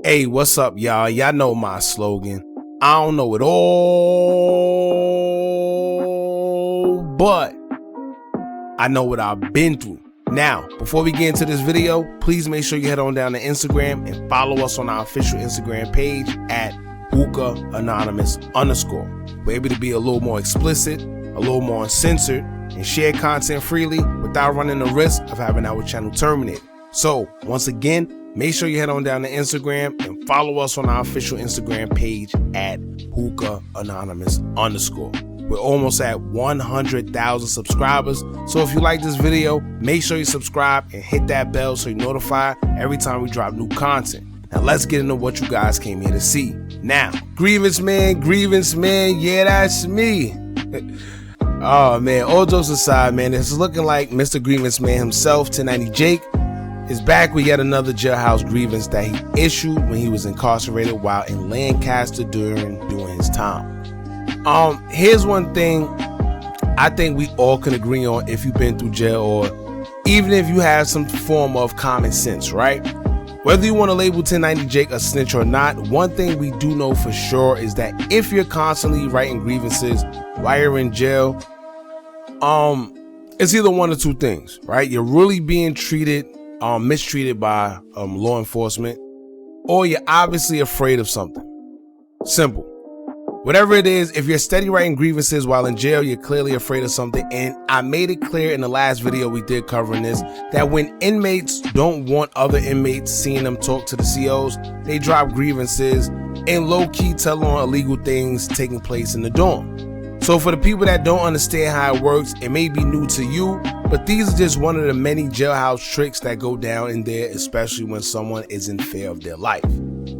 Hey, what's up, y'all? Y'all know my slogan. I don't know it all, but I know what I've been through. Now, before we get into this video, please make sure you head on down to Instagram and follow us on our official Instagram page at Hookah Anonymous _. We're able to be a little more explicit, a little more uncensored, and share content freely without running the risk of having our channel terminated. So, once again, make sure you head on down to Instagram and follow us on our official Instagram page at Hookah Anonymous _. We're almost at 100,000 subscribers. So if you like this video, make sure you subscribe and hit that bell so you're notified every time we drop new content. Now let's get into what you guys came here to see. Now, grievance man, yeah, that's me. Oh man, all jokes aside, man, it's looking like Mr. Grievance Man himself, 1090 Jake, is back with yet another jailhouse grievance that he issued when he was incarcerated while in Lancaster during his time. Here's one thing I think we all can agree on if you've been through jail, or even if you have some form of common sense, right? Whether you want to label 1090 Jake a snitch or not, one thing we do know for sure is that if you're constantly writing grievances while you're in jail, it's either one or two things, right? You're really being mistreated by law enforcement, or you're obviously afraid of something. Simple. Whatever it is, if you're steady writing grievances while in jail, you're clearly afraid of something. And I made it clear in the last video we did covering this, that when inmates don't want other inmates seeing them talk to the COs, they drop grievances and low-key tell on illegal things taking place in the dorm. So for the people that don't understand how it works, it may be new to you, but these are just one of the many jailhouse tricks that go down in there, especially when someone is in fear of their life.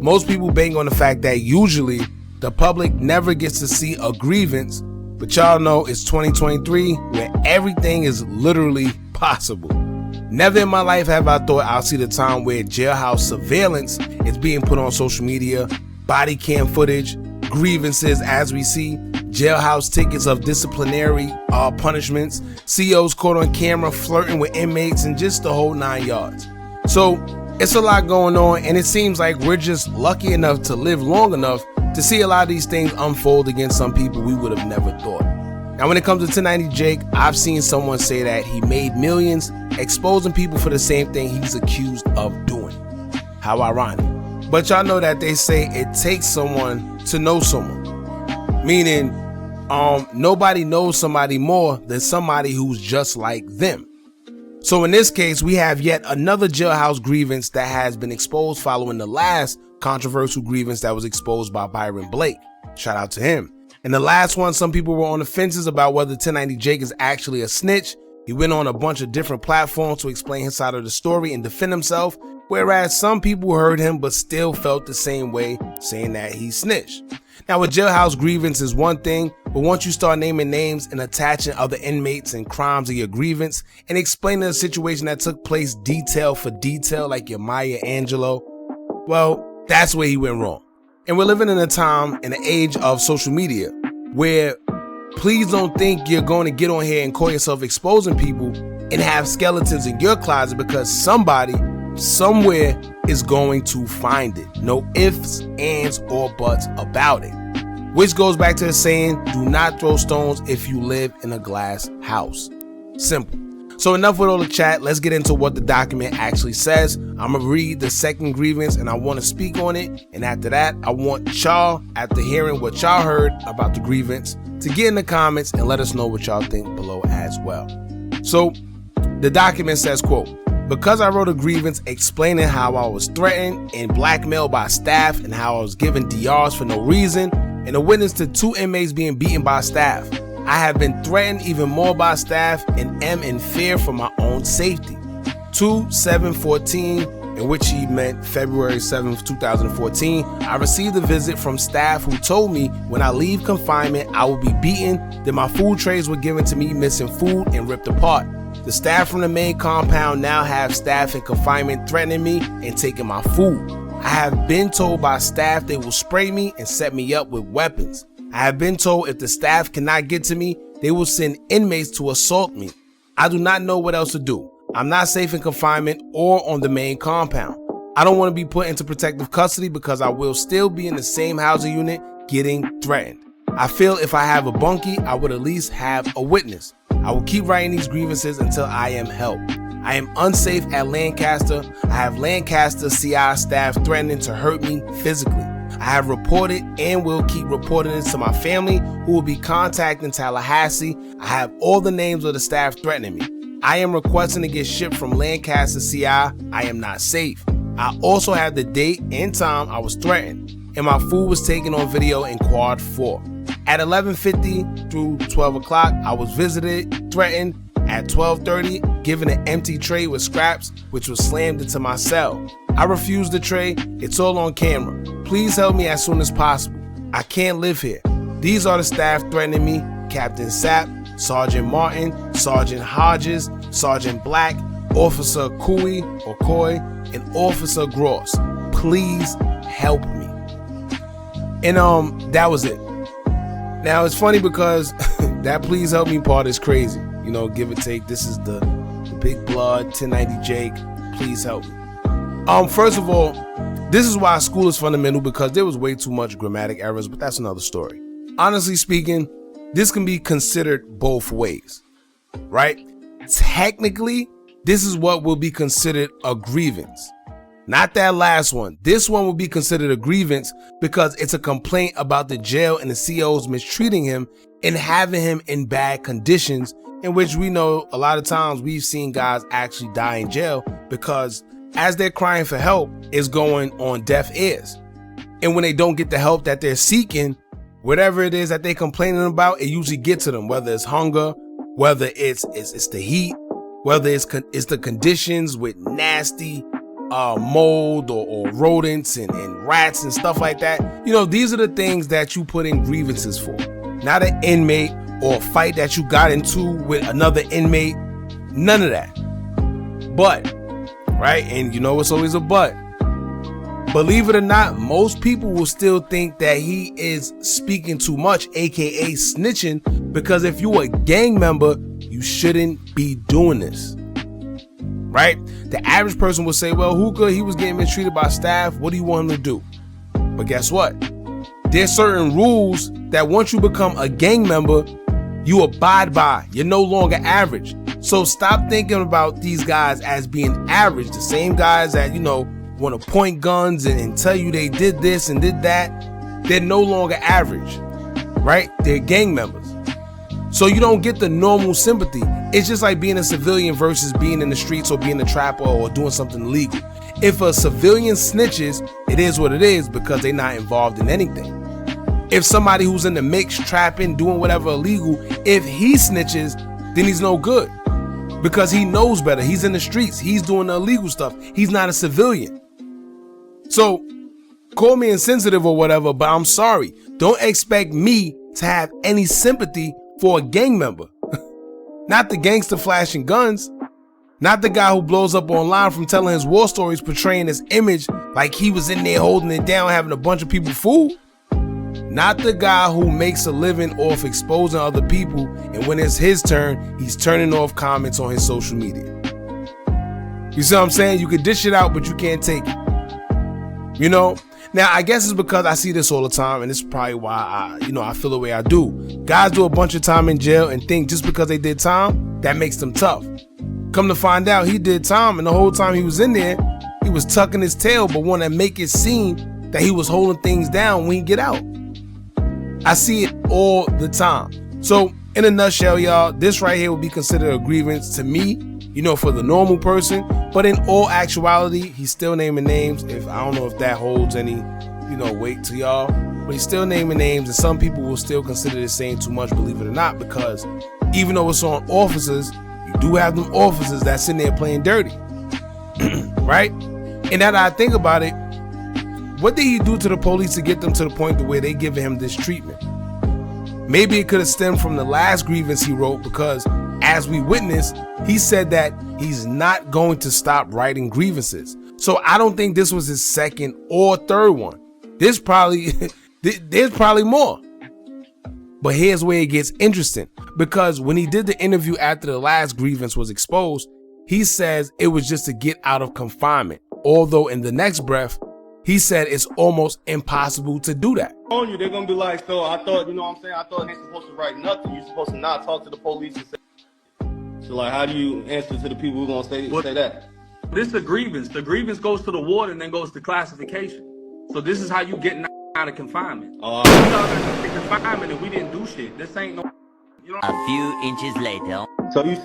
Most people bang on the fact that usually the public never gets to see a grievance, but y'all know it's 2023 where everything is literally possible. Never in my life have I thought I'll see the time where jailhouse surveillance is being put on social media, body cam footage, grievances as we see, jailhouse tickets of disciplinary punishments, COs caught on camera flirting with inmates, and just the whole 9 yards. So it's a lot going on, and it seems like we're just lucky enough to live long enough to see a lot of these things unfold against some people we would have never thought. Now, when it comes to 1090 Jake, I've seen someone say that he made millions exposing people for the same thing he's accused of doing. How ironic. But y'all know that they say it takes someone to know someone. Meaning, nobody knows somebody more than somebody who's just like them. So in this case, we have yet another jailhouse grievance that has been exposed following the last controversial grievance that was exposed by Byron Blake. Shout out to him. And the last one, some people were on the fences about whether 1090 Jake is actually a snitch. He went on a bunch of different platforms to explain his side of the story and defend himself, whereas some people heard him but still felt the same way, saying that he snitched. Now, a jailhouse grievance is one thing, but once you start naming names and attaching other inmates and crimes of your grievance and explaining the situation that took place detail for detail like your Maya Angelou, well, that's where he went wrong. And we're living in a time, in an age of social media, where please don't think you're going to get on here and call yourself exposing people and have skeletons in your closet, because somebody, somewhere is going to find it. No ifs, ands, or buts about it. Which goes back to the saying, do not throw stones if you live in a glass house. Simple. So enough with all the chat, let's get into what the document actually says. I'm gonna read the second grievance and I want to speak on it. And after that, I want y'all, after hearing what y'all heard about the grievance, to get in the comments and let us know what y'all think below as well. So the document says, quote, "Because I wrote a grievance explaining how I was threatened and blackmailed by staff and how I was given DRs for no reason, and a witness to 2 inmates being beaten by staff. I have been threatened even more by staff and am in fear for my own safety." 2/7/14, in which he meant February 7th, 2014, I received a visit from staff who told me when I leave confinement I will be beaten, that my food trays were given to me missing food and ripped apart. The staff from the main compound now have staff in confinement threatening me and taking my food. I have been told by staff they will spray me and set me up with weapons. I have been told if the staff cannot get to me, they will send inmates to assault me. I do not know what else to do. I'm not safe in confinement or on the main compound. I don't want to be put into protective custody because I will still be in the same housing unit getting threatened. I feel if I have a bunkie, I would at least have a witness. I will keep writing these grievances until I am helped. I am unsafe at Lancaster. I have Lancaster CI staff threatening to hurt me physically. I have reported and will keep reporting it to my family, who will be contacting Tallahassee. I have all the names of the staff threatening me. I am requesting to get shipped from Lancaster CI. I am not safe. I also have the date and time I was threatened, and my food was taken on video in Quad 4. At 11:50 through 12 o'clock, I was visited, threatened. At 12:30, given an empty tray with scraps, which was slammed into my cell. I refused the tray. It's all on camera. Please help me as soon as possible. I can't live here. These are the staff threatening me: Captain Sapp, Sergeant Martin, Sergeant Hodges, Sergeant Black, Officer Coy, and Officer Gross. Please help me. And that was it. Now it's funny because that please help me part is crazy. You know, give or take. This is the Big Blood 1090 Jake. Please help me. First of all, this is why school is fundamental, because there was way too much grammatic errors, but that's another story. Honestly speaking, this can be considered both ways, right? Technically, this is what will be considered a grievance. Not that last one. This one will be considered a grievance because it's a complaint about the jail and the COs mistreating him and having him in bad conditions, in which we know a lot of times we've seen guys actually die in jail because as they're crying for help, it's going on deaf ears. And when they don't get the help that they're seeking, whatever it is that they're complaining about, it usually gets to them, whether it's hunger, whether it's the heat, whether it's the conditions with nasty mold or rodents and rats and stuff like that. You know, these are the things that you put in grievances for, not an inmate or a fight that you got into with another inmate. None of that. But, right? And you know, it's always a but. Believe it or not, most people will still think that he is speaking too much, aka snitching, because if you're a gang member, you shouldn't be doing this. Right? The average person will say, well, Hookah, he was getting mistreated by staff. What do you want him to do? But guess what? There's certain rules that once you become a gang member, you abide by. You're no longer average. So stop thinking about these guys as being average. The same guys that, you know, want to point guns and tell you they did this and did that. They're no longer average, right? They're gang members. So you don't get the normal sympathy. It's just like being a civilian versus being in the streets or being a trapper or doing something illegal. If a civilian snitches, it is what it is because they're not involved in anything. If somebody who's in the mix, trapping, doing whatever illegal, if he snitches, then he's no good because he knows better. He's in the streets. He's doing the illegal stuff. He's not a civilian. So call me insensitive or whatever, but I'm sorry. Don't expect me to have any sympathy for a gang member. Not the gangster flashing guns. Not the guy who blows up online from telling his war stories, portraying his image like he was in there holding it down, having a bunch of people fooled. Not the guy who makes a living off exposing other people, and when it's his turn, he's turning off comments on his social media. You see what I'm saying? You can dish it out, but you can't take it. You know? Now, I guess it's because I see this all the time, and it's probably why I feel the way I do. Guys do a bunch of time in jail and think just because they did time, that makes them tough. Come to find out, he did time, and the whole time he was in there, he was tucking his tail, but want to make it seem that he was holding things down when he get out. I see it all the time. So, in a nutshell, y'all, this right here would be considered a grievance to me, you know, for the normal person. But in all actuality, he's still naming names. I don't know if that holds any, weight to y'all, but he's still naming names, and some people will still consider this saying too much, believe it or not, because even though it's on officers, you do have them officers that's in there playing dirty, right? And now that I think about it, what did he do to the police to get them to the point to where they giving him this treatment? Maybe it could have stemmed from the last grievance he wrote, because as we witnessed, he said that he's not going to stop writing grievances. So I don't think this was his second or third one. There's probably more. But here's where it gets interesting, because when he did the interview after the last grievance was exposed, he says it was just to get out of confinement. Although in the next breath, he said it's almost impossible to do that. On you, they're gonna be like, so I thought, you know what I'm saying? I thought they supposed to write nothing. You're supposed to not talk to the police and say. So like, how do you answer to the people who gonna say that? This is a grievance. The grievance goes to the ward and then goes to classification. So this is how you get out of confinement. We all got in confinement and we didn't do shit. This ain't no. You know. A few inches later. So you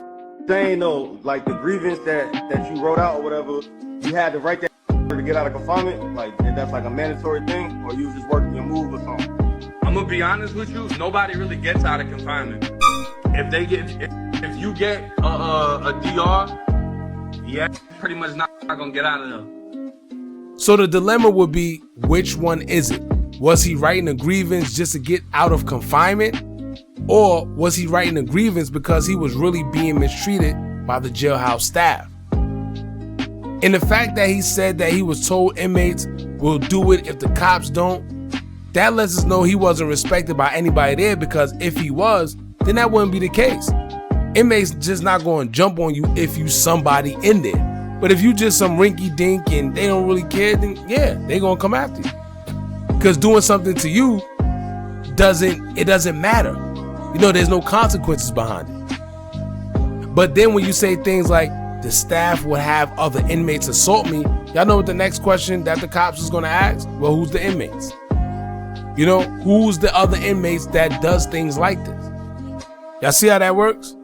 saying though, like the grievance that you wrote out or whatever, you had to write that to get out of confinement? Like that's like a mandatory thing, or you just working your move or something? I'm gonna be honest with you. Nobody really gets out of confinement. If you get a DR, yeah, pretty much not gonna get out of there. So the dilemma would be, which one is it? Was he writing a grievance just to get out of confinement? Or was he writing a grievance because he was really being mistreated by the jailhouse staff? And the fact that he said that he was told inmates will do it if the cops don't, that lets us know he wasn't respected by anybody there, because if he was, then that wouldn't be the case. Inmates just not going to jump on you if you somebody in there. But if you just some rinky dink and they don't really care, then yeah, they going to come after you. Because doing something to you doesn't matter. You know, there's no consequences behind it. But then when you say things like, the staff would have other inmates assault me, y'all know what the next question that the cops is going to ask? Well, who's the inmates? You know, who's the other inmates that does things like this? Y'all see how that works?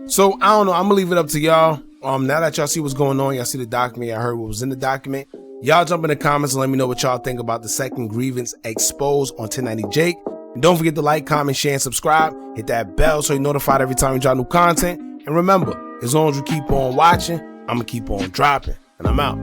So, I don't know. I'm going to leave it up to y'all. Now that y'all see what's going on, y'all see the document, y'all heard what was in the document. Y'all jump in the comments and let me know what y'all think about the second grievance exposed on 1090 Jake. And don't forget to like, comment, share, and subscribe. Hit that bell so you're notified every time we drop new content. And remember, as long as you keep on watching, I'm going to keep on dropping. And I'm out.